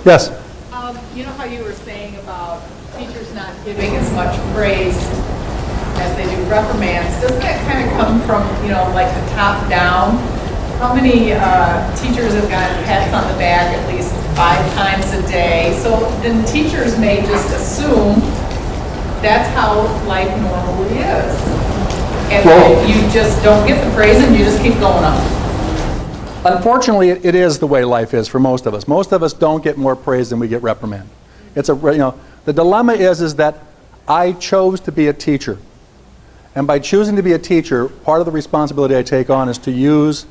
Yes? You know how you were saying about teachers not giving as much praise as they do reprimands? Doesn't that kind of come from, like the top down? How many teachers have gotten pats on the back at least 5 times a day? So then teachers may just assume that's how life normally is. And then you just don't get the praise and you just keep going on. Unfortunately, it is the way life is for most of us. Most of us don't get more praise than we get reprimand. The dilemma is that I chose to be a teacher. And by choosing to be a teacher, part of the responsibility I take on is to use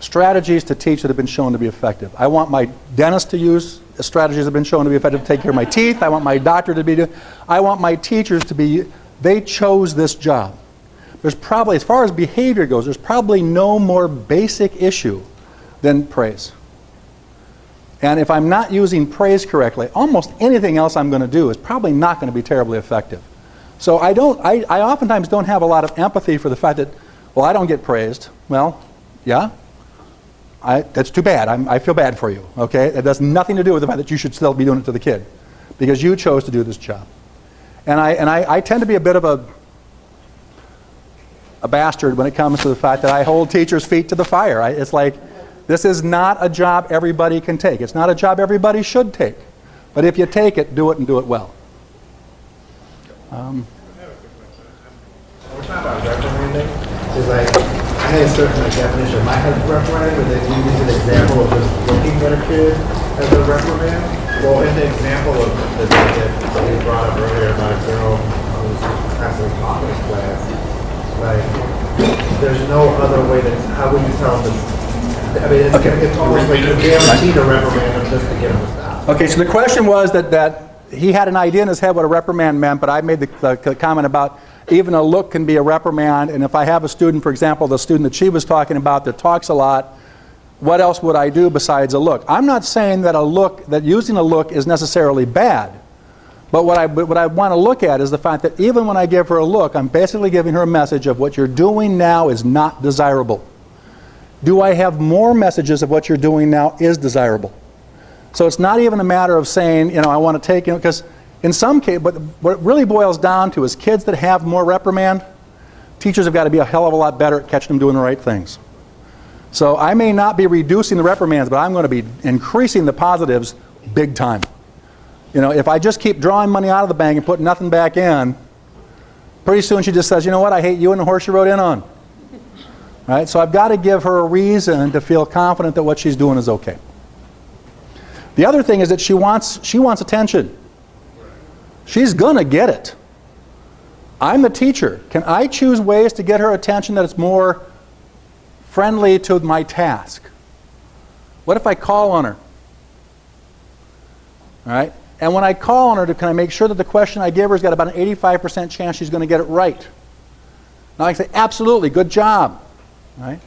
strategies to teach that have been shown to be effective. I want my dentist to use strategies that have been shown to be effective to take care of my teeth. I want my doctor to be I want my teachers to be, they chose this job. There's probably, as far as behavior goes, there's probably no more basic issue than praise. And if I'm not using praise correctly, almost anything else I'm going to do is probably not going to be terribly effective. So I oftentimes don't have a lot of empathy for the fact that, well, I don't get praised. Well, yeah, that's too bad. I feel bad for you, okay? It has nothing to do with the fact that you should still be doing it to the kid because you chose to do this job. And I tend to be a bit of a bastard when it comes to the fact that I hold teachers' feet to the fire. It's like, this is not a job everybody can take. It's not a job everybody should take. But if you take it, do it and do it well. We're talking about reprimanding. It's like, I had a certain definition of my type of reprimand, but then you use an example of just looking at a kid as a reprimand. Well, in the example of the that you brought up earlier about a girl who was passing a confidence class, like, there's no other way to, how would you tell them? I mean, it's almost like you're guaranteed a reprimand just to get them to stop. Okay, so the question was that he had an idea in his head what a reprimand meant, but I made the comment about even a look can be a reprimand, and if I have a student, for example, the student that she was talking about that talks a lot, what else would I do besides a look? I'm not saying that using a look is necessarily bad. But what I want to look at is the fact that even when I give her a look, I'm basically giving her a message of what you're doing now is not desirable. Do I have more messages of what you're doing now is desirable? So it's not even a matter of saying, I want to take, because in some cases, but what it really boils down to is kids that have more reprimand, teachers have got to be a hell of a lot better at catching them doing the right things. So I may not be reducing the reprimands, but I'm going to be increasing the positives big time. If I just keep drawing money out of the bank and put nothing back in, pretty soon she just says, you know what, I hate you and the horse you rode in on. Right? So I've got to give her a reason to feel confident that what she's doing is okay. The other thing is that she wants attention. She's going to get it. I'm the teacher. Can I choose ways to get her attention that it's more friendly to my task? What if I call on her? All right? And when I call on her, can I make sure that the question I give her has got about an 85% chance she's going to get it right? Now I can say, absolutely, good job. All right?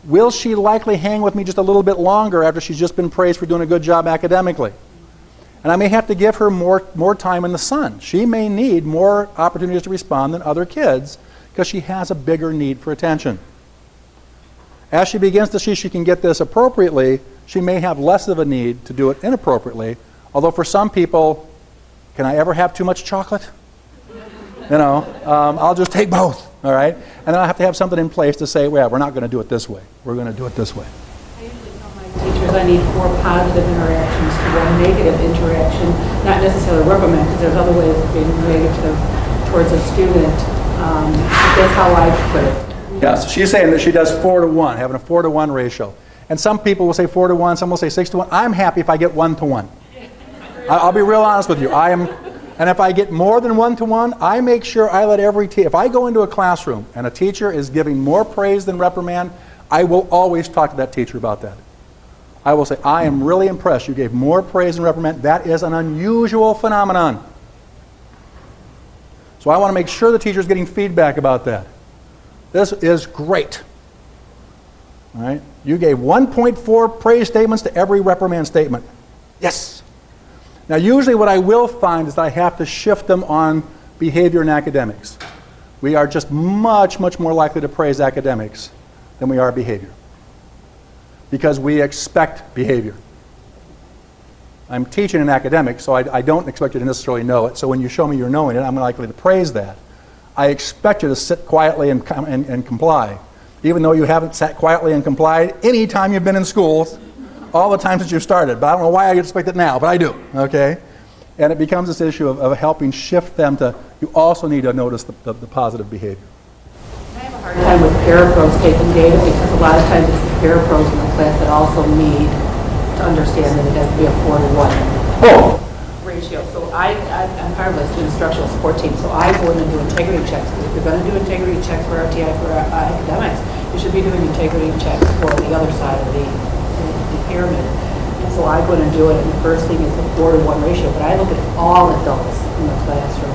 Will she likely hang with me just a little bit longer after she's just been praised for doing a good job academically? And I may have to give her more time in the sun. She may need more opportunities to respond than other kids because she has a bigger need for attention. As she begins to see she can get this appropriately, she may have less of a need to do it inappropriately. Although for some people, can I ever have too much chocolate? I'll just take both, all right? And then I have to have something in place to say, well, we're not going to do it this way. We're going to do it this way. I usually tell my teachers I need 4 positive interactions to 1 negative interaction, not necessarily reprimand, because there's other ways of being negative towards a student. That's how I put it. Yeah, so she's saying that she does 4 to 1, having a 4 to 1 ratio. And some people will say 4 to 1, some will say 6 to 1. I'm happy if I get 1 to 1. I'll be real honest with you. And if I get more than 1 to 1, I make sure I let every teacher, if I go into a classroom and a teacher is giving more praise than reprimand, I will always talk to that teacher about that. I will say, I am really impressed. You gave more praise than reprimand. That is an unusual phenomenon. So I want to make sure the teacher is getting feedback about that. This is great. All right? You gave 1.4 praise statements to every reprimand statement. Yes. Now, usually what I will find is that I have to shift them on behavior and academics. We are just much, much more likely to praise academics than we are behavior, because we expect behavior. I'm teaching an academic, so I don't expect you to necessarily know it. So when you show me you're knowing it, I'm likely to praise that. I expect you to sit quietly and comply, even though you haven't sat quietly and complied any time you've been in school, all the time since you started. But I don't know why I expect it now, but I do, okay? And it becomes this issue of helping shift them to, you also need to notice the positive behavior. I have a hard time with parapros taking data because a lot of times it's the parapros in the class that also need to understand that it has to be a 4-to-1 ratio. So I'm part of a student instructional support team, so I go in and do integrity checks. If you're going to do integrity checks for RTI for academics, you should be doing integrity checks for the other side of the pyramid. And so I go in and do it, and the first thing is the 4-to-1 ratio, but I look at all adults in the classroom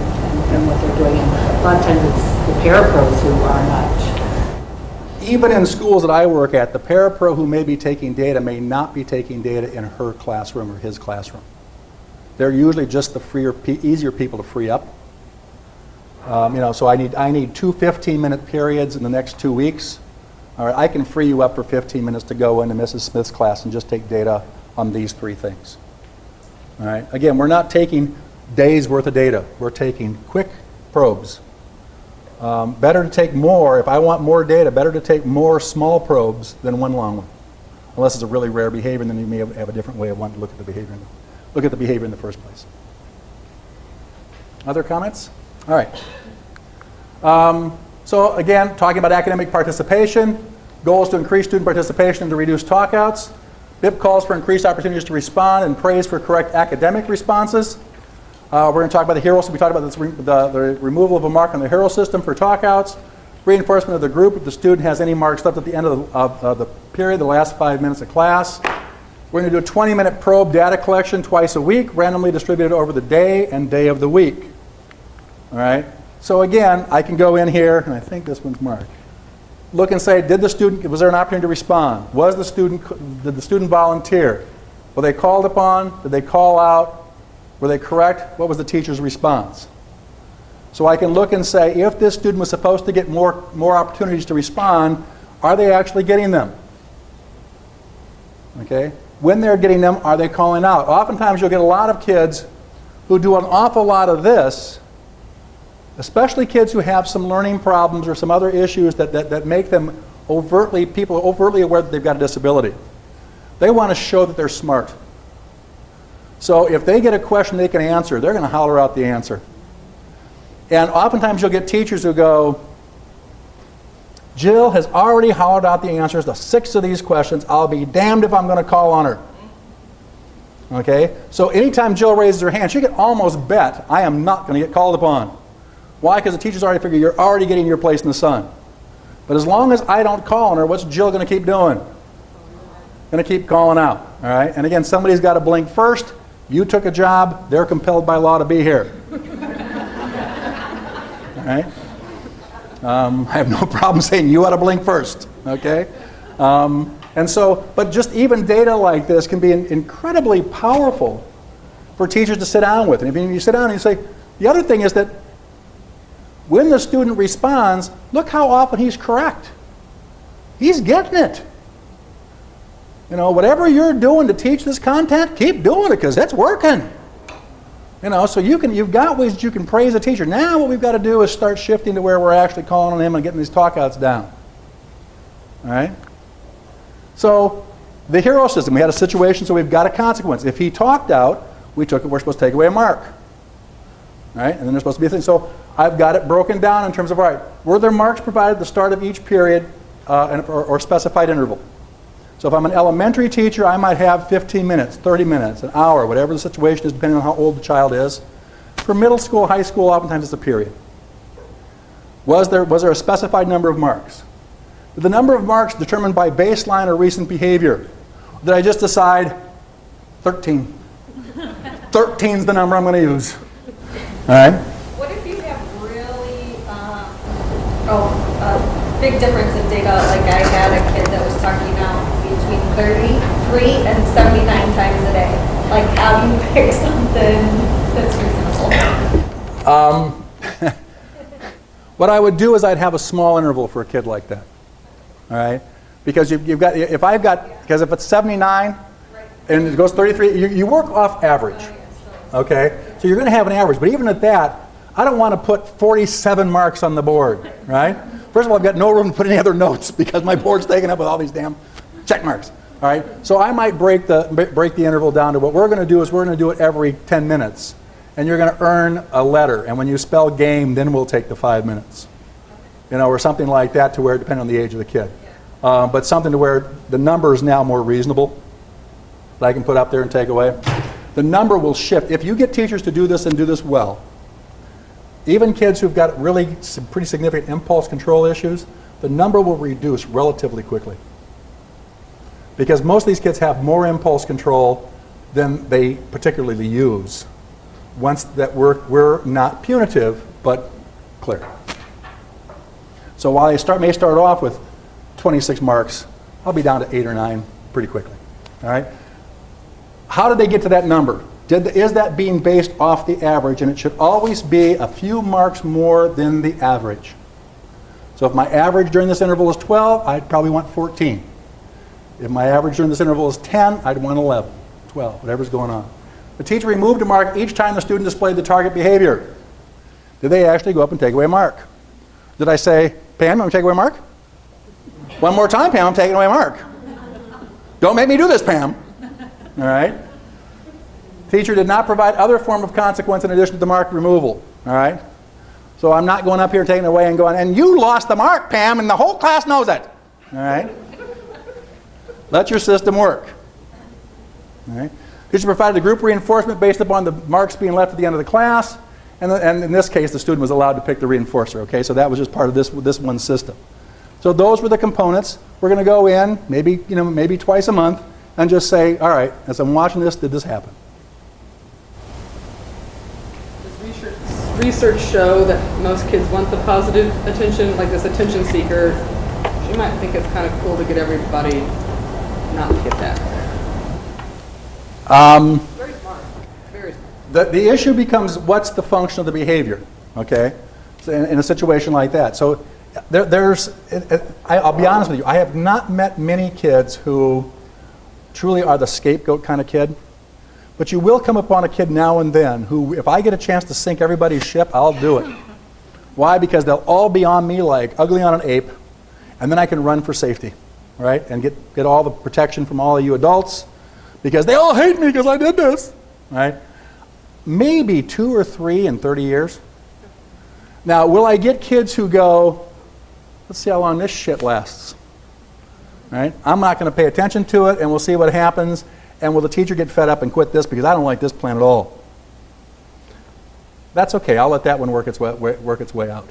and what they're doing. And a lot of times it's the parapros who are not. Even in schools that I work at, the parapro who may be taking data may not be taking data in her classroom or his classroom. They're usually just the easier people to free up. So I need 2 15-minute periods in the next 2 weeks. All right, I can free you up for 15 minutes to go into Mrs. Smith's class and just take data on these 3 things. All right. Again, we're not taking days worth of data. We're taking quick probes. Better to take more, if I want more data, better to take more small probes than one long one. Unless it's a really rare behavior, and then you may have a different way of wanting to look at the behavior in the first place. Other comments? All right. So again, talking about academic participation, goals to increase student participation and to reduce talkouts. BIP calls for increased opportunities to respond and praise for correct academic responses. We're going to talk about the HERO. So we talked about the removal of a mark on the HERO system for talkouts. Reinforcement of the group if the student has any marks left at the end of the period, the last 5 minutes of class. We're going to do a 20-minute probe data collection twice a week, randomly distributed over the day and day of the week. All right. So again, I can go in here, and I think this one's marked. Look and say, was there an opportunity to respond? Did the student volunteer? Were they called upon? Did they call out? Were they correct? What was the teacher's response? So I can look and say, if this student was supposed to get more opportunities to respond, are they actually getting them? Okay? When they're getting them, are they calling out? Oftentimes you'll get a lot of kids who do an awful lot of this, especially kids who have some learning problems or some other issues that make them people overtly aware that they've got a disability. They want to show that they're smart. So if they get a question they can answer, they're going to holler out the answer. And oftentimes you'll get teachers who go, Jill has already hollered out the answers to 6 of these questions. I'll be damned if I'm going to call on her. Okay? So anytime Jill raises her hand, she can almost bet I am not going to get called upon. Why? Because the teacher's already figured you're already getting your place in the sun. But as long as I don't call on her, what's Jill going to keep doing? Going to keep calling out. All right? And again, somebody's got to blink first. You took a job. They're compelled by law to be here. All right? I have no problem saying you ought to blink first. Okay? But just even data like this can be incredibly powerful for teachers to sit down with. And if you sit down and you say, the other thing is that when the student responds, look how often he's correct. He's getting it. Whatever you're doing to teach this content, keep doing it because it's working. So you've got ways that you can praise a teacher. Now what we've got to do is start shifting to where we're actually calling on him and getting these talkouts down. All right? So the HERO system, we had a situation, so we've got a consequence. If he talked out, we're supposed to take away a mark. All right? And then there's supposed to be a thing. So I've got it broken down in terms of, all right, were there marks provided at the start of each period or specified interval? So if I'm an elementary teacher, I might have 15 minutes, 30 minutes, an hour, whatever the situation is, depending on how old the child is. For middle school, high school, oftentimes it's a period. Was there a specified number of marks? The number of marks determined by baseline or recent behavior. Did I just decide 13? 13's the number I'm going to use. All right? What if you have really big difference in data? Like I had a kid that was talking out between 33 and 79 times a day. Like how do you pick something that's reasonable? What I would do is I'd have a small interval for a kid like that. All right? Because because if it's 79, And it goes 33. You work off average. Okay? So you're going to have an average. But even at that, I don't want to put 47 marks on the board, right? First of all, I've got no room to put any other notes because my board's taken up with all these damn check marks. All right? So I might break the interval down to what we're going to do is we're going to do it every 10 minutes. And you're going to earn a letter. And when you spell game, then we'll take the 5 minutes. You know, or something like that to where, depending on the age of the kid. But something to where the number is now more reasonable that I can put up there and take away. The number will shift. If you get teachers to do this and do this well, even kids who've got really some pretty significant impulse control issues, the number will reduce relatively quickly. Because most of these kids have more impulse control than they particularly use. Once that we're not punitive, but clear. So while I may start off with 26 marks, I'll be down to 8 or 9 pretty quickly. All right? How did they get to that number? Is that being based off the average? And it should always be a few marks more than the average. So if my average during this interval is 12, I'd probably want 14. If my average during this interval is 10, I'd want 11, 12, whatever's going on. The teacher removed a mark each time the student displayed the target behavior. Did they actually go up and take away a mark? Did I say, Pam, I'm going to take away a mark? One more time, Pam, I'm taking away a mark. Don't make me do this, Pam. All right? Teacher did not provide other form of consequence in addition to the mark removal. All right? So I'm not going up here taking it away and going, and you lost the mark, Pam, and the whole class knows it. All right? Let your system work. All right? Teacher provided the group reinforcement based upon the marks being left at the end of the class, and in this case, the student was allowed to pick the reinforcer. Okay? So that was just part of this one system. So those were the components. We're going to go in, maybe twice a month, and just say, all right, as I'm watching this, did this happen? Does research show that most kids want the positive attention, like this attention seeker? She might think it's kind of cool to get everybody not to get that. Very smart. Very smart. The issue becomes what's the function of the behavior, okay, so in a situation like that. So I'll be honest with you, I have not met many kids who truly are the scapegoat kind of kid, but you will come upon a kid now and then who, if I get a chance to sink everybody's ship, I'll do it. Why? Because they'll all be on me like ugly on an ape, and then I can run for safety, right, and get all the protection from all of you adults, because they all hate me because I did this, right? Maybe 2 or 3 in 30 years. Now, will I get kids who go, let's see how long this shit lasts, right? I'm not going to pay attention to it, and we'll see what happens, and will the teacher get fed up and quit this because I don't like this plan at all? That's okay. I'll let that one work its way out,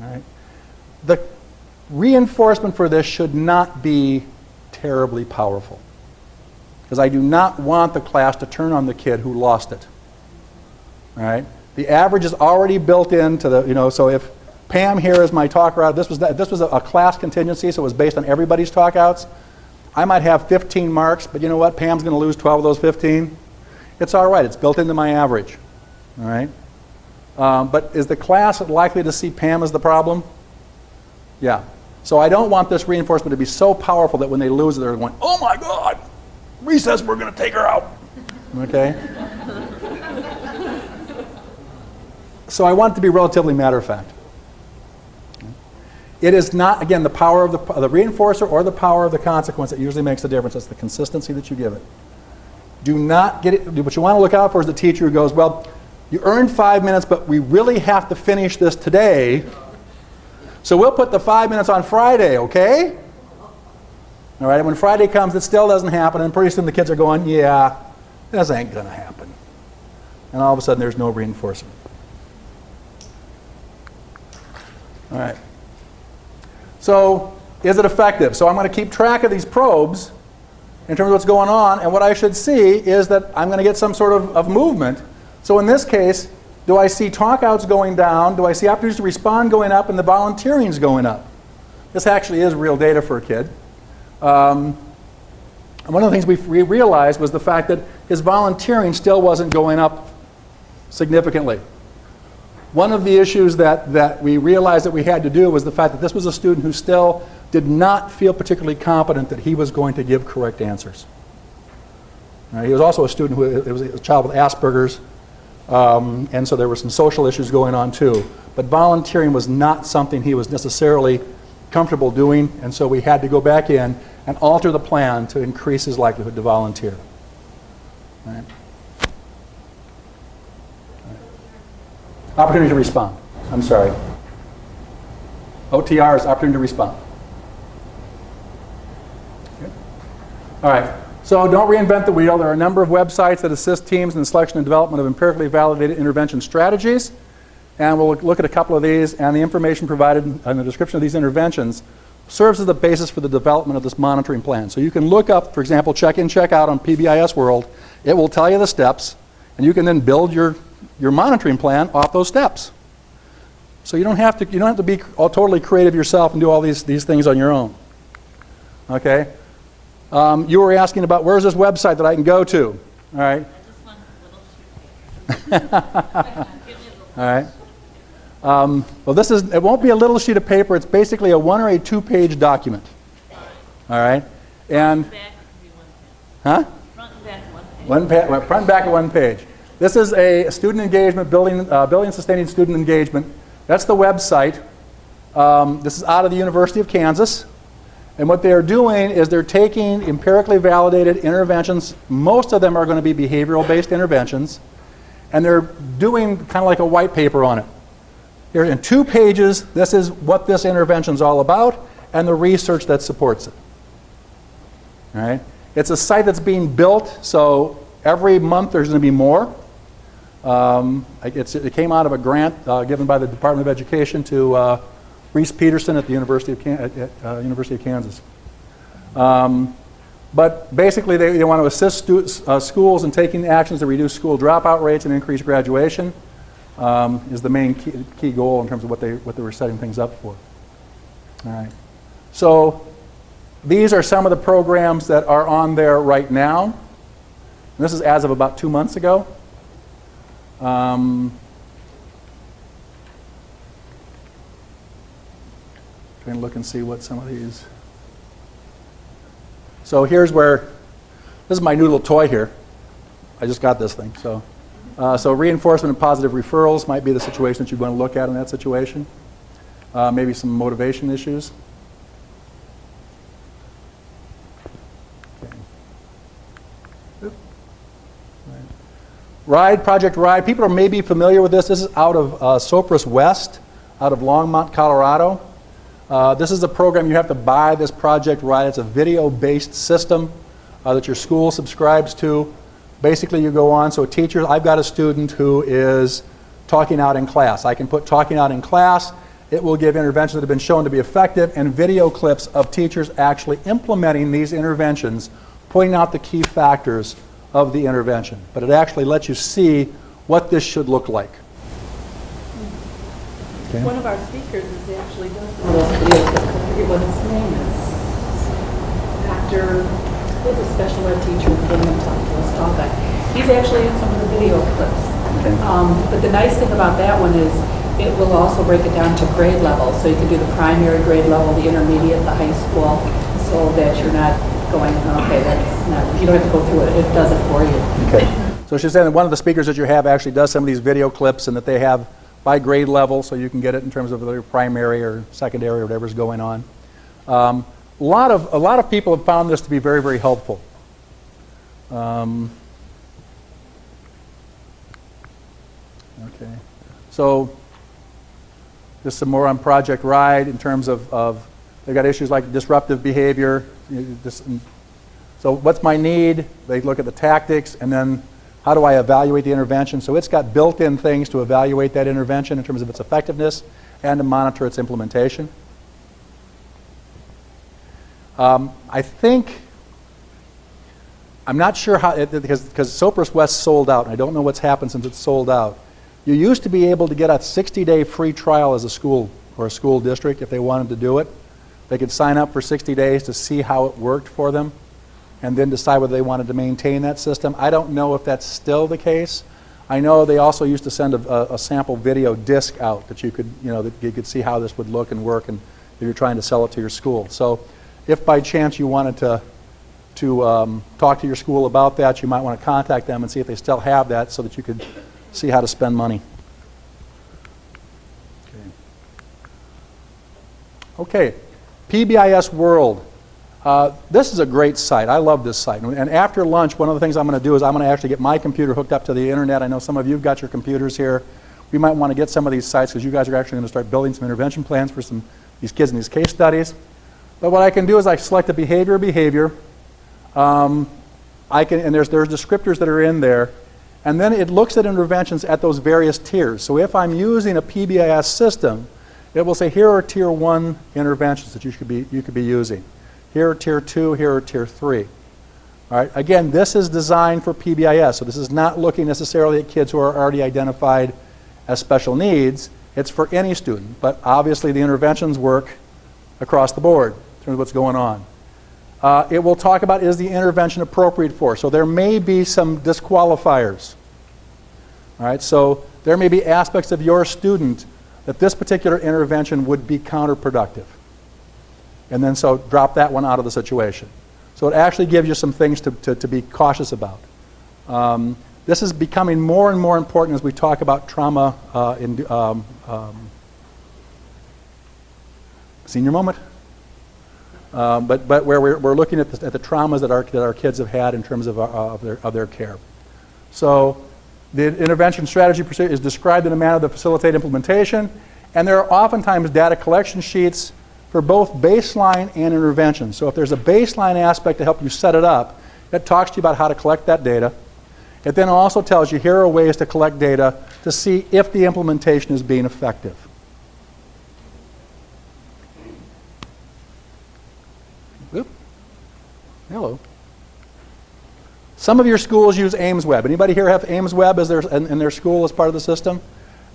all right? The reinforcement for this should not be terribly powerful, because I do not want the class to turn on the kid who lost it. All right? The average is already built into the, so if Pam here is my talker out, this was a class contingency, so it was based on everybody's talk outs. I might have 15 marks, but you know what? Pam's going to lose 12 of those 15. It's all right. It's built into my average. All right? But is the class likely to see Pam as the problem? Yeah. So I don't want this reinforcement to be so powerful that when they lose it, they're going, oh my God, recess, we're going to take her out. Okay? So I want it to be relatively matter of fact. It is not, again, the power of the reinforcer or the power of the consequence that usually makes the difference. It's the consistency that you give it. Do not get it. What you want to look out for is the teacher who goes, well, you earned 5 minutes, but we really have to finish this today. So we'll put the 5 minutes on Friday, okay? All right, and when Friday comes, it still doesn't happen, and pretty soon the kids are going, yeah, this ain't going to happen. And all of a sudden, there's no reinforcement. All right. So is it effective? So I'm going to keep track of these probes in terms of what's going on, and what I should see is that I'm going to get some sort of movement. So in this case, do I see talk-outs going down? Do I see opportunities to respond going up, and the volunteering's going up? This actually is real data for a kid. And one of the things we realized was the fact that his volunteering still wasn't going up significantly. One of the issues that we realized that we had to do was the fact that this was a student who still did not feel particularly competent that he was going to give correct answers. He was also a student who it was a child with Asperger's, and so there were some social issues going on too. But volunteering was not something he was necessarily comfortable doing, and so we had to go back in and alter the plan to increase his likelihood to volunteer. Right. Opportunity to respond. I'm sorry. OTR is opportunity to respond. Okay. All right. So don't reinvent the wheel. There are a number of websites that assist teams in the selection and development of empirically validated intervention strategies. And we'll look at a couple of these, and the information provided in the description of these interventions serves as the basis for the development of this monitoring plan. So you can look up, for example, check in, check out on PBIS World. It will tell you the steps, and you can then build your monitoring plan off those steps. So you don't have to be totally creative yourself and do all these things on your own. Okay? You were asking about where's this website that I can go to? All right. All right. Well, it won't be a little sheet of paper. It's basically a 1 or a 2-page document. All right. And huh? Front and back one page. Front and back of 1 page. This is a student engagement, building and sustaining student engagement. That's the website. This is out of the University of Kansas. And what they are doing is they're taking empirically validated interventions. Most of them are going to be behavioral-based interventions. And they're doing kind of like a white paper on it. Here in 2 pages, this is what this intervention is all about and the research that supports it. All right? It's a site that's being built, so every month there's going to be more. It came out of a grant given by the Department of Education to Reese Peterson at the University of Kansas. But basically, they want to assist schools in taking actions to reduce school dropout rates and increase graduation. Is the main key goal in terms of what they were setting things up for. All right. So these are some of the programs that are on there right now. And this is as of about 2 months ago. Trying to look and see what some of these. So here's where, this is my new little toy here. I just got this thing. So reinforcement and positive referrals might be the situation that you want to look at in that situation. Maybe some motivation issues. Okay. Oop. Right. Project RIDE. People are maybe familiar with this. This is out of Sopris West, out of Longmont, Colorado. This is a program you have to buy, this Project RIDE. It's a video-based system that your school subscribes to. Basically, you go on, so a teacher, I've got a student who is talking out in class. I can put talking out in class. It will give interventions that have been shown to be effective and video clips of teachers actually implementing these interventions, pointing out the key factors of the intervention. But it actually lets you see what this should look like. Okay. One of our speakers is actually does some of those videos. I forget what his name is. He's a special ed teacher who came and talked to us about that. He's actually in some of the video clips. Okay. But the nice thing about that one is it will also break it down to grade level. So you can do the primary grade level, the intermediate, the high school, so that you're not going, okay, that's not, you don't have to go through it. It does it for you. Okay. So she's saying that one of the speakers that you have actually does some of these video clips and that they have by grade level, so you can get it in terms of their primary or secondary or whatever's going on. A lot of people have found this to be very, very helpful. Okay. So just some more on Project RIDE in terms of they've got issues like disruptive behavior. So what's my need? They look at the tactics, and then how do I evaluate the intervention? So it's got built-in things to evaluate that intervention in terms of its effectiveness and to monitor its implementation. I think, I'm not sure how, because Sopris West sold out, and I don't know what's happened since it's sold out. You used to be able to get a 60-day free trial as a school or a school district if they wanted to do it. They could sign up for 60 days to see how it worked for them and then decide whether they wanted to maintain that system. I don't know if that's still the case. I know they also used to send a sample video disc out that you could, that you could see how this would look and work, and if you're trying to sell it to your school. So if by chance you wanted to talk to your school about that, you might want to contact them and see if they still have that so that you could see how to spend money. Okay, PBIS World. This is a great site. I love this site. And after lunch, one of the things I'm going to do is I'm going to actually get my computer hooked up to the internet. I know some of you have got your computers here. We might want to get some of these sites because you guys are actually going to start building some intervention plans for these kids in these case studies. But what I can do is I select a behavior. And there's descriptors that are in there. And then it looks at interventions at those various tiers. So if I'm using a PBIS system, it will say, here are tier 1 interventions that you could be using. Here are tier 2, here are tier 3. All right. Again, this is designed for PBIS, so this is not looking necessarily at kids who are already identified as special needs. It's for any student, but obviously the interventions work across the board in terms of what's going on. It will talk about, is the intervention appropriate for? So there may be some disqualifiers. All right. So there may be aspects of your student that this particular intervention would be counterproductive. And then so drop that one out of the situation. So it actually gives you some things to be cautious about. This is becoming more and more important as we talk about trauma in senior moment. But where we're looking at the traumas that our kids have had in terms of their care. So the intervention strategy is described in a manner that facilitates implementation, and there are oftentimes data collection sheets for both baseline and intervention. So if there's a baseline aspect to help you set it up, it talks to you about how to collect that data. It then also tells you here are ways to collect data to see if the implementation is being effective. Oop. Hello. Some of your schools use AIMSweb. Anybody here have AIMSweb in their school as part of the system?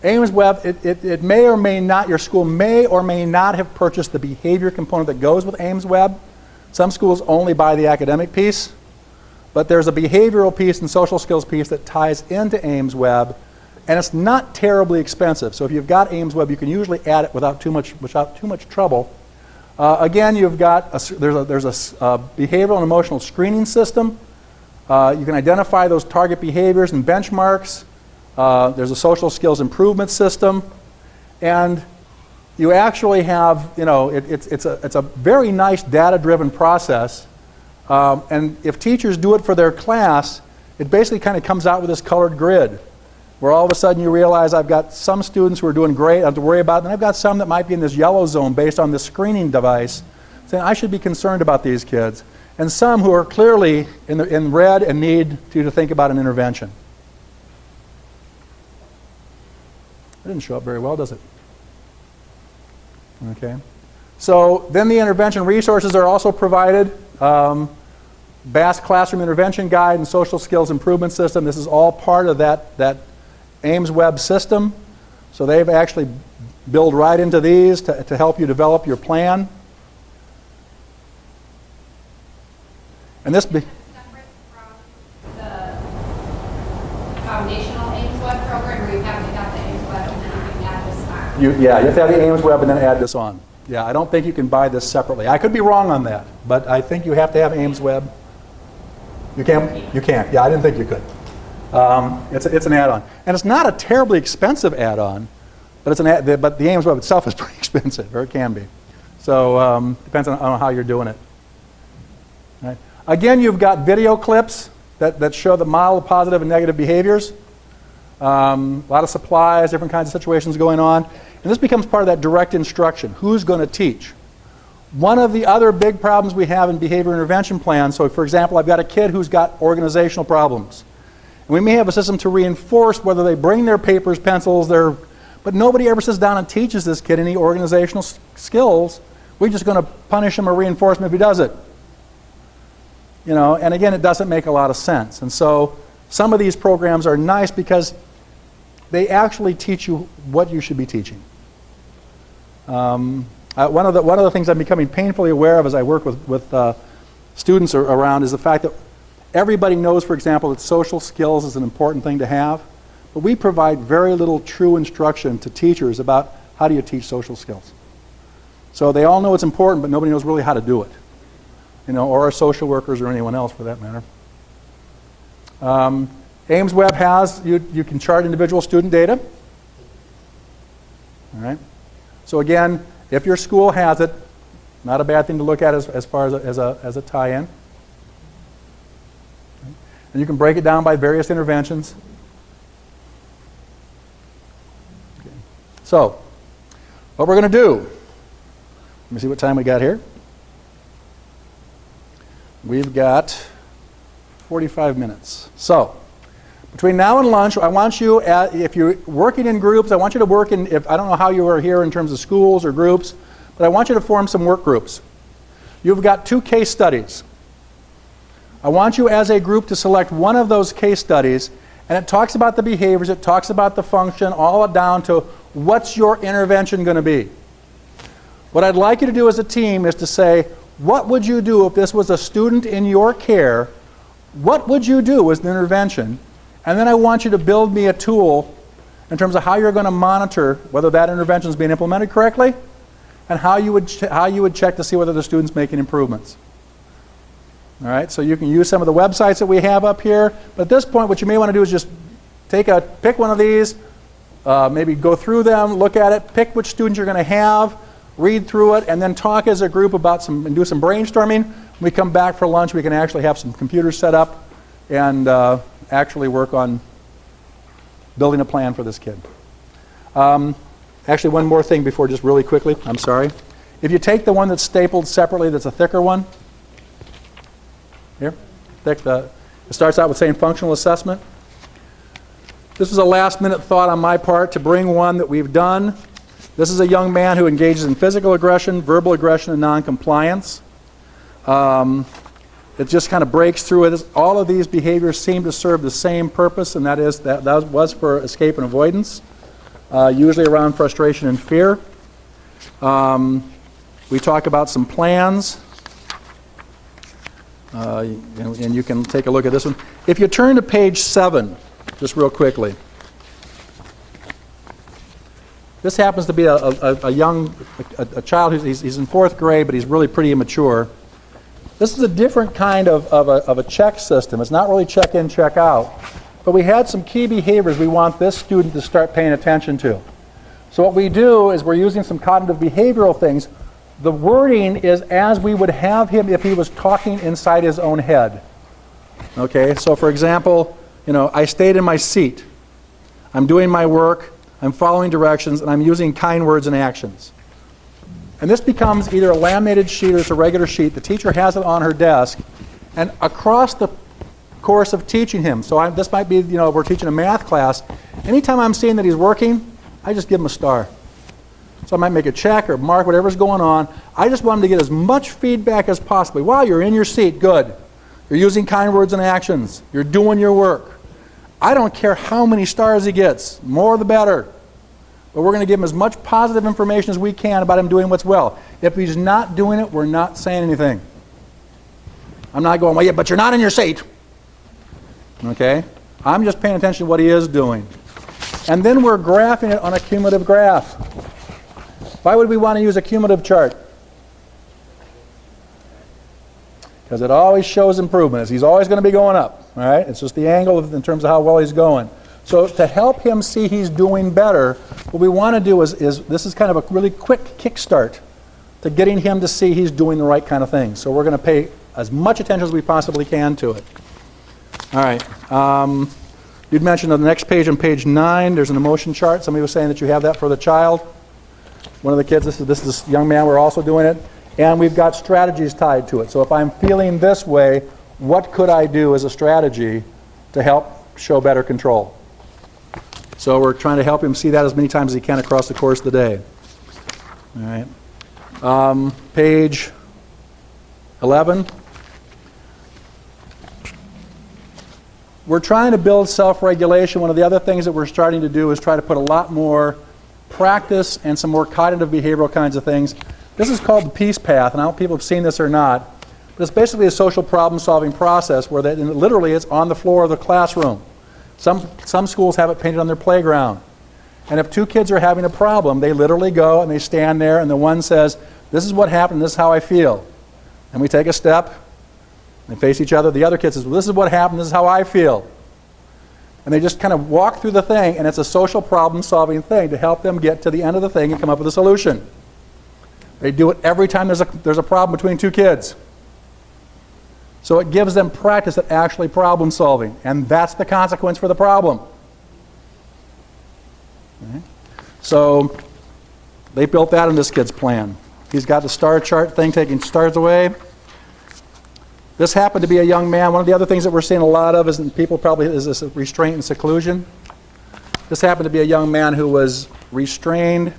AIMSweb, it may or may not, your school may or may not have purchased the behavior component that goes with AIMSweb. Some schools only buy the academic piece, but there's a behavioral piece and social skills piece that ties into AIMSweb, and it's not terribly expensive. So if you've got AIMSweb, you can usually add it without too much trouble. Again, there's a behavioral and emotional screening system. You can identify those target behaviors and benchmarks. There's a social skills improvement system, and you actually have, it's a very nice data-driven process. And if teachers do it for their class, it basically kind of comes out with this colored grid, where all of a sudden you realize I've got some students who are doing great, I don't have to worry about, and I've got some that might be in this yellow zone based on this screening device, saying I should be concerned about these kids, and some who are clearly in red and need to think about an intervention. It didn't show up very well, does it? Okay. So then the intervention resources are also provided. BAS Classroom Intervention Guide and Social Skills Improvement System. This is all part of that AIMSweb system. So they've actually built right into these to help you develop your plan. And this separate from the foundational AIMSweb program, where you have to have the AIMSweb and then you can add this on. you have to have the AIMSweb and then add this on. Yeah, I don't think you can buy this separately. I could be wrong on that, but I think you have to have AIMSweb. You can't? You can't. Yeah, I didn't think you could. It's an add-on. And it's not a terribly expensive add-on, but but the AIMSweb itself is pretty expensive, or it can be. So depends on how you're doing it. Right. Again, you've got video clips that show the model of positive and negative behaviors. A lot of supplies, different kinds of situations going on. And this becomes part of that direct instruction. Who's going to teach? One of the other big problems we have in behavior intervention plans, so for example, I've got a kid who's got organizational problems. And we may have a system to reinforce whether they bring their papers, pencils, but nobody ever sits down and teaches this kid any organizational skills. We're just going to punish him or reinforce him if he does it. And again, it doesn't make a lot of sense. And so some of these programs are nice because they actually teach you what you should be teaching. One of the things I'm becoming painfully aware of as I work with students around is the fact that everybody knows, for example, that social skills is an important thing to have, but we provide very little true instruction to teachers about how do you teach social skills. So they all know it's important, but nobody knows really how to do it. or our social workers or anyone else for that matter. Ames Web has, you can chart individual student data. All right. So again, if your school has it, not a bad thing to look at as far as a tie-in. And you can break it down by various interventions. Okay. So, what we're going to do, let me see what time we got here. We've got 45 minutes. So, between now and lunch, I want you, if you're working in groups, I want you to work in, I don't know how you are here in terms of schools or groups, but I want you to form some work groups. You've got 2 case studies. I want you as a group to select one of those case studies, and it talks about the behaviors, it talks about the function, all down to what's your intervention going to be. What I'd like you to do as a team is to say, what would you do if this was a student in your care? What would you do as an intervention? And then I want you to build me a tool in terms of how you're going to monitor whether that intervention is being implemented correctly, and how you would check to see whether the student's making improvements. All right, so you can use some of the websites that we have up here. But at this point, what you may want to do is just pick one of these, maybe go through them, look at it, pick which students you're going to have, read through it, and then talk as a group about and do some brainstorming. When we come back for lunch, we can actually have some computers set up and actually work on building a plan for this kid. Actually, one more thing before, just really quickly, I'm sorry. If you take the one that's stapled separately, that's a thicker one, here, it starts out with saying functional assessment. This was a last-minute thought on my part to bring one that we've done. This is a young man who engages in physical aggression, verbal aggression, and noncompliance. It just kind of breaks through it. All of these behaviors seem to serve the same purpose, and that was for escape and avoidance, usually around frustration and fear. We talk about some plans. And you can take a look at this one. If you turn to page 7, just real quickly. This happens to be a child he's in 4th grade, but he's really pretty immature. This is a different kind of a check system. It's not really check in, check out. But we had some key behaviors we want this student to start paying attention to. So what we do is we're using some cognitive behavioral things. The wording is as we would have him if he was talking inside his own head. Okay, so for example, I stayed in my seat. I'm doing my work, I'm following directions, and I'm using kind words and actions. And this becomes either a laminated sheet or it's a regular sheet. The teacher has it on her desk, and across the course of teaching him, so this might be, we're teaching a math class, anytime I'm seeing that he's working, I just give him a star. So I might make a check or mark whatever's going on. I just want him to get as much feedback as possible. While you're in your seat, good. You're using kind words and actions. You're doing your work. I don't care how many stars he gets. More the better. But we're going to give him as much positive information as we can about him doing what's well. If he's not doing it, we're not saying anything. I'm not going, well, yeah, but you're not in your seat. Okay? I'm just paying attention to what he is doing. And then we're graphing it on a cumulative graph. Why would we want to use a cumulative chart? Because it always shows improvement. He's always going to be going up. All right? It's just the angle in terms of how well he's going. So to help him see he's doing better, what we want to do is this is kind of a really quick kickstart to getting him to see he's doing the right kind of thing. So we're going to pay as much attention as we possibly can to it. All right. You'd mentioned on the next page, on page 9, there's an emotion chart. Somebody was saying that you have that for the child. One of the kids, this is this young man, we're also doing it. And we've got strategies tied to it. So if I'm feeling this way, what could I do as a strategy to help show better control? So we're trying to help him see that as many times as he can across the course of the day. All right. Page 11. We're trying to build self-regulation. One of the other things that we're starting to do is try to put a lot more practice and some more cognitive behavioral kinds of things. This is called the peace path, and I don't know if people have seen this or not, but it's basically a social problem-solving process where literally it's on the floor of the classroom. Some schools have it painted on their playground. And if two kids are having a problem, they literally go and they stand there, and the one says, this is what happened, this is how I feel. And we take a step and face each other. The other kid says, well, this is what happened, this is how I feel. And they just kind of walk through the thing, and it's a social problem-solving thing to help them get to the end of the thing and come up with a solution. They do it every time there's a problem between two kids. So it gives them practice at actually problem-solving, and that's the consequence for the problem. Okay. So they built that in this kid's plan. He's got the star chart thing taking stars away. This happened to be a young man. One of the other things that we're seeing a lot of is, and people probably, is this restraint and seclusion. This happened to be a young man who was restrained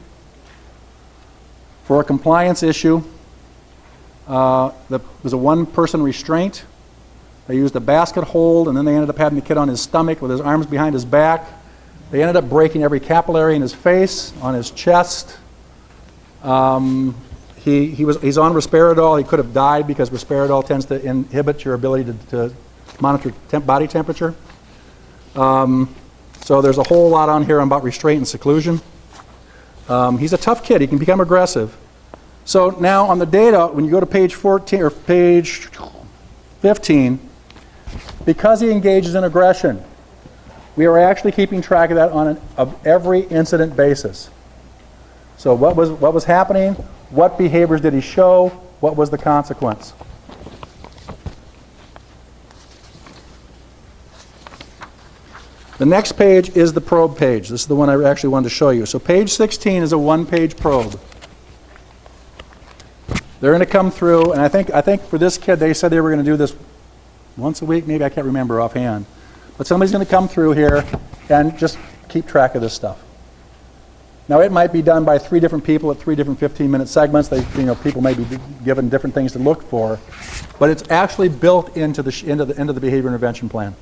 for a compliance issue. There was a one-person restraint. They used a basket hold, and then they ended up having the kid on his stomach with his arms behind his back. They ended up breaking every capillary in his face, on his chest. He's on risperidol. He could have died because risperidol tends to inhibit your ability to monitor body temperature. So there's a whole lot on here about restraint and seclusion. He's a tough kid. He can become aggressive. So now on the data, when you go to page 14 or page 15, because he engages in aggression, we are actually keeping track of that on every incident basis. So what was happening? What behaviors did he show? What was the consequence? The next page is the probe page. This is the one I actually wanted to show you. So page 16 is a one-page probe. They're going to come through, and I think for this kid, they said they were going to do this once a week. Maybe I can't remember offhand. But somebody's going to come through here and just keep track of this stuff. Now, it might be done by 3 different people at 3 different 15-minute segments. People may be given different things to look for, but it's actually built into the behavior intervention plan.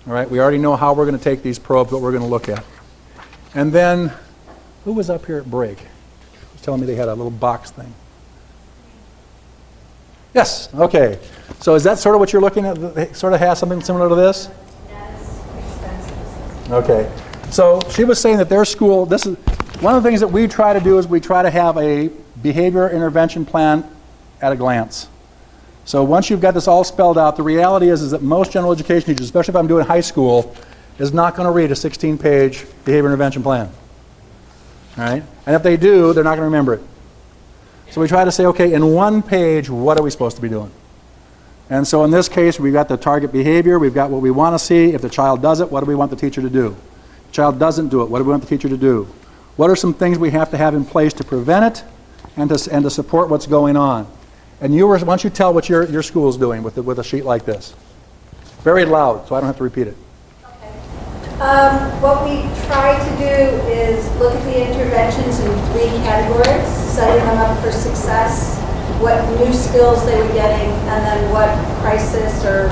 All right, we already know how we're going to take these probes, what we're going to look at. And then, who was up here at break? He was telling me they had a little box thing. Yes, okay. So is that sort of what you're looking at? It sort of has something similar to this? Yes, expenses. Okay. So she was saying that their school, this is one of the things that we try to do is we try to have a behavior intervention plan at a glance. So once you've got this all spelled out, the reality is that most general education teachers, especially if I'm doing high school, is not going to read a 16-page behavior intervention plan. All right? And if they do, they're not going to remember it. So we try to say, okay, in one page, what are we supposed to be doing? And so in this case, we've got the target behavior, we've got what we want to see. If the child does it, what do we want the teacher to do? If the child doesn't do it, what do we want the teacher to do? What are some things we have to have in place to prevent it and to support what's going on? And why don't you tell what your school is doing with a sheet like this? Very loud, so I don't have to repeat it. What we try to do is look at the interventions in 3 categories, setting them up for success, what new skills they were getting, and then what crisis or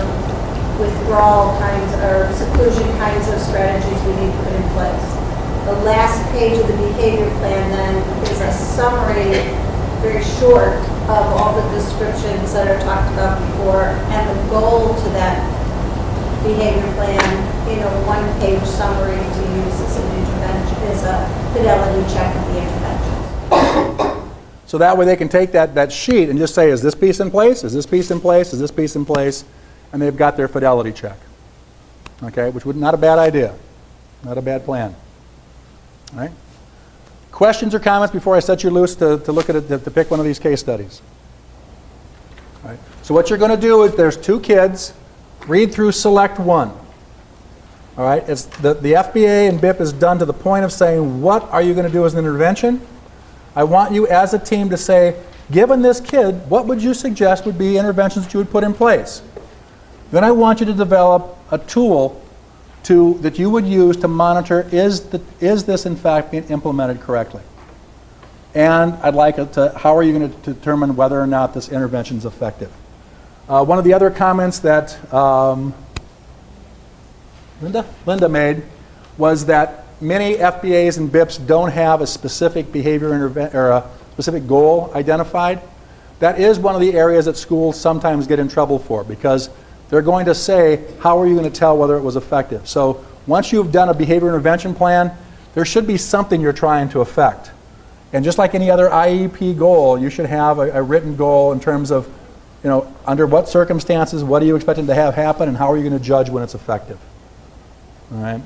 withdrawal kinds or seclusion kinds of strategies we need to put in place. The last page of the behavior plan then is a summary, very short, of all the descriptions that are talked about before, and the goal to that behavior plan in a one-page summary to use as an intervention, as a fidelity check of the intervention. So that way they can take that sheet and just say, is this piece in place? Is this piece in place? Is this piece in place? And they've got their fidelity check. Okay, which would not a bad idea. Not a bad plan. All right? Questions or comments before I set you loose to look at it, to pick one of these case studies? All right. So what you're going to do is there's 2 kids. Read through select one. All right. It's the FBA and BIP is done to the point of saying, what are you going to do as an intervention? I want you as a team to say, given this kid, what would you suggest would be interventions that you would put in place? Then I want you to develop a tool that you would use to monitor, is this in fact being implemented correctly? And I'd like it to, how are you going to determine whether or not this intervention is effective? One of the other comments that Linda made was that many FBAs and BIPs don't have a specific behavior or a specific goal identified. That is one of the areas that schools sometimes get in trouble for, because they're going to say, how are you going to tell whether it was effective? So once you've done a behavior intervention plan, there should be something you're trying to affect. And just like any other IEP goal, you should have a written goal in terms of, under what circumstances, what are you expecting to have happen, and how are you going to judge when it's effective. All right.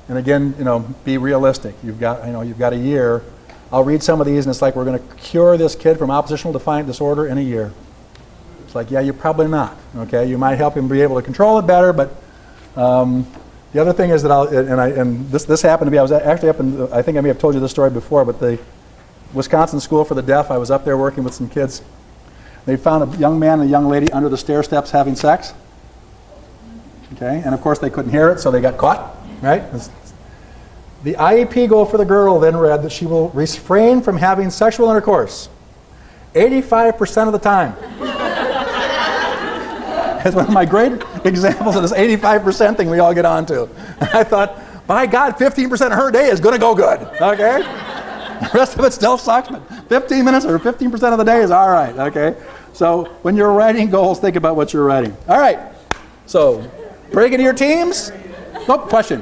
And again, be realistic. You've got a year. I'll read some of these, and it's like we're going to cure this kid from oppositional defiant disorder in a year. It's like, yeah, you're probably not. Okay, you might help him be able to control it better, but the other thing is that this happened to me. I was actually up in, I think I may have told you this story before, but the Wisconsin School for the Deaf. I was up there working with some kids. They found a young man and a young lady under the stair steps having sex. Okay, and of course they couldn't hear it, so they got caught. Right? The IEP goal for the girl then read that she will refrain from having sexual intercourse 85% of the time. It's one of my great examples of this 85% thing we all get onto. I thought, by God, 15% of her day is going to go good. Okay? The rest of it still sucks, but 15 minutes or 15% of the day is all right. Okay? So when you're writing goals, think about what you're writing. All right. So break into your teams. Nope, question.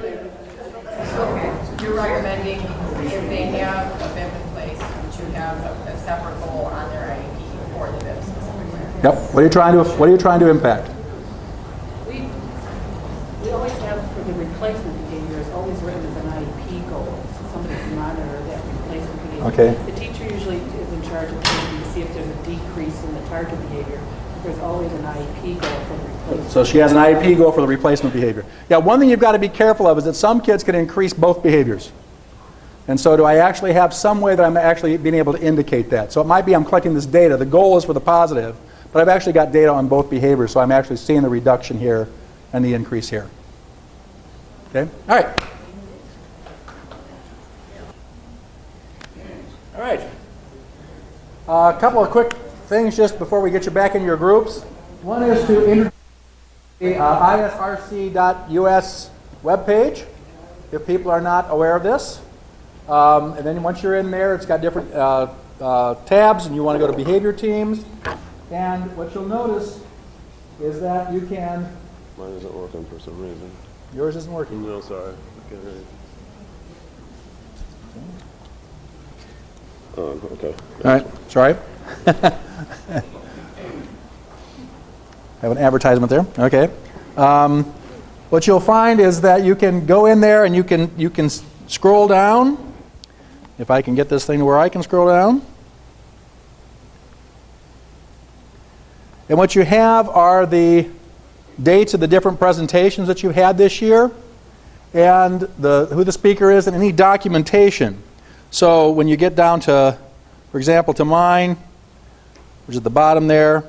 You're recommending if they have a BIM in place, to have a separate goal on their IEP for the BIM specifically. Yep. What are you trying to impact? We always have, for the replacement behavior, is always written as an IEP goal, so somebody can monitor that replacement behavior. Okay. The teacher usually is in charge of looking to see if there's a decrease in the target behavior. There's always an IEP goal for the replacement. So she has an IEP goal for the replacement behavior. Yeah, one thing you've got to be careful of is that some kids can increase both behaviors. And so do I actually have some way that I'm actually being able to indicate that? So it might be I'm collecting this data. The goal is for the positive, but I've actually got data on both behaviors, so I'm actually seeing the reduction here and the increase here. Okay? All right. All right. A couple of quick things just before we get you back in your groups. One is to introduce the isrc.us webpage, if people are not aware of this. And then once you're in there, it's got different tabs, and you want to go to behavior teams. And what you'll notice is that you can... Mine isn't working for some reason. Yours isn't working? No, sorry. Okay. All right, sorry. Have an advertisement there. Okay. What you'll find is that you can go in there and you can scroll down. If I can get this thing to where I can scroll down. And what you have are the dates of the different presentations that you've had this year, and who the speaker is, and any documentation. So when you get down to, for example, to mine, which is at the bottom there,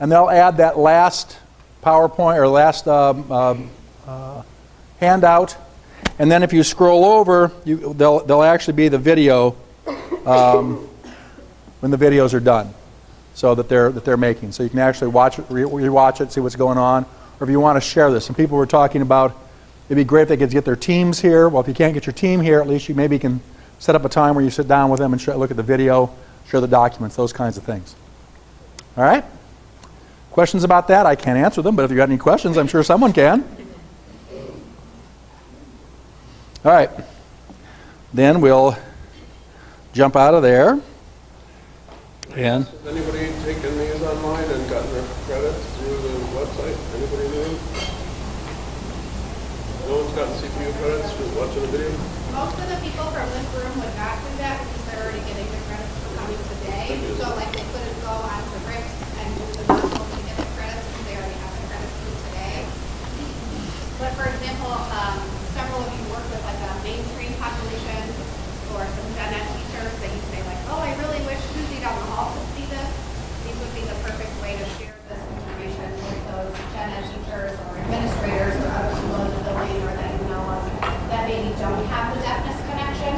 and they'll add that last PowerPoint or last handout, and then if you scroll over, they'll actually be the video when the videos are done, so that they're making. So you can actually watch it, rewatch it, see what's going on, or if you want to share this. Some people were talking about it'd be great if they could get their teams here. Well, if you can't get your team here, at least you maybe can set up a time where you sit down with them and look at the video, share the documents, those kinds of things. All right? Questions about that? I can't answer them, but if you got any questions, I'm sure someone can. All right. Then we'll jump out of there. And Has anybody taken these online and gotten their credits through the website? Anybody new? No one's gotten CPU credits just watching the video? Most of the people from this room would not do that because they're already getting the credits for coming today. So like they couldn't go on to RICS and do the modules to get the credits because they already have the credits through today. But for example, several of you work with like a mainstream population or some gen ed teachers that you say like, oh, I really wish Susie down the hall could see this. These would be the perfect way to share this information with those gen ed teachers or administrators or other people in the building or that you know of that maybe don't have the deafness connection.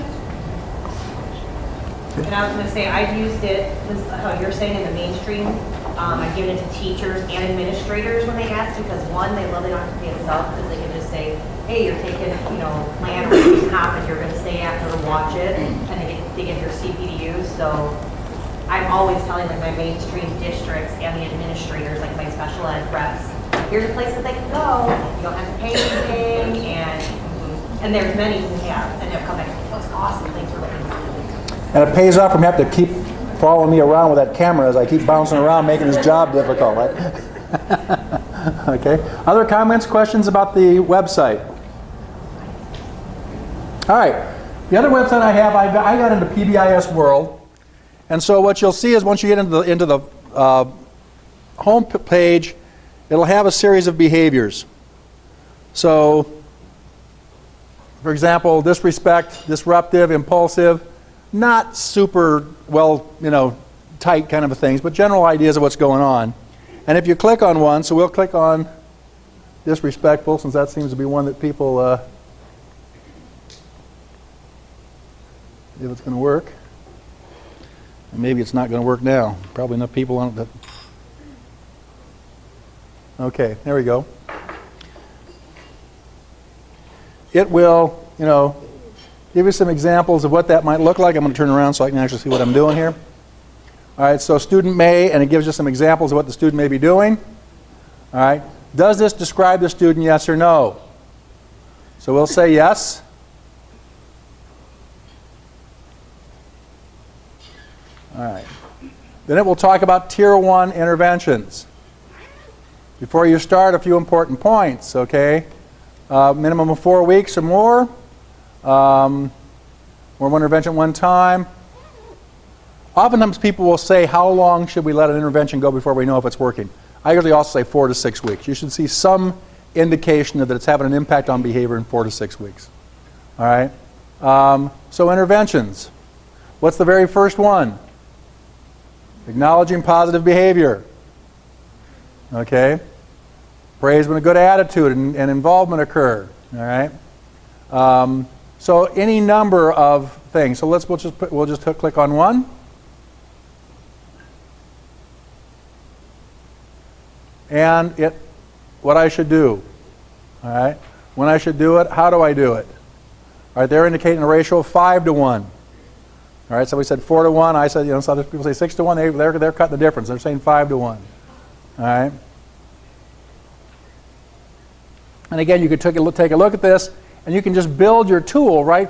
And I was going to say, I've used it, this, how you're saying in the mainstream. I've given it to teachers and administrators when they ask, because one, they love they don't have to pay a sub, because they can just say, hey, you're taking, land or comp and you're going to stay after to watch it, and they get their CPDUs. So I'm always telling like my mainstream districts and the administrators, like my special ed reps, here's a place that they can go. You don't have to pay anything, and there's many who have, and have come back and say, oh, it's awesome, thanks for letting me And it pays off from having to keep following me around with that camera as I keep bouncing around, making his job difficult. Right? Okay. Other comments, questions about the website? All right. The other website I have, I got into PBIS World. And so what you'll see is once you get into the home page, it'll have a series of behaviors. So, for example, disrespect, disruptive, impulsive, not super well, tight kind of things, but general ideas of what's going on. And if you click on one, so we'll click on disrespectful, since that seems to be one that people, if it's going to work. Maybe it's not going to work now. Probably enough people on it that... Okay, there we go. It will, give you some examples of what that might look like. I'm going to turn around so I can actually see what I'm doing here. All right, so student may, and it gives you some examples of what the student may be doing. All right, does this describe the student, yes or no? So we'll say yes. All right. Then it will talk about Tier 1 interventions. Before you start, a few important points, okay? Minimum of 4 weeks or more. Or one intervention at one time. Oftentimes people will say, how long should we let an intervention go before we know if it's working? I usually also say 4 to 6 weeks. You should see some indication that it's having an impact on behavior in 4 to 6 weeks. All right? So interventions. What's the very first one? Acknowledging positive behavior. Okay? Praise when a good attitude and involvement occur. All right? So any number of things. So we'll just click on one. And what I should do. All right? When I should do it, how do I do it? All right, they're indicating a ratio of 5 to 1. All right, so we said 4 to 1. I said, some other people say 6 to 1. They're cutting the difference. They're saying 5 to 1. All right? And again, you could take a look at this, and you can just build your tool right from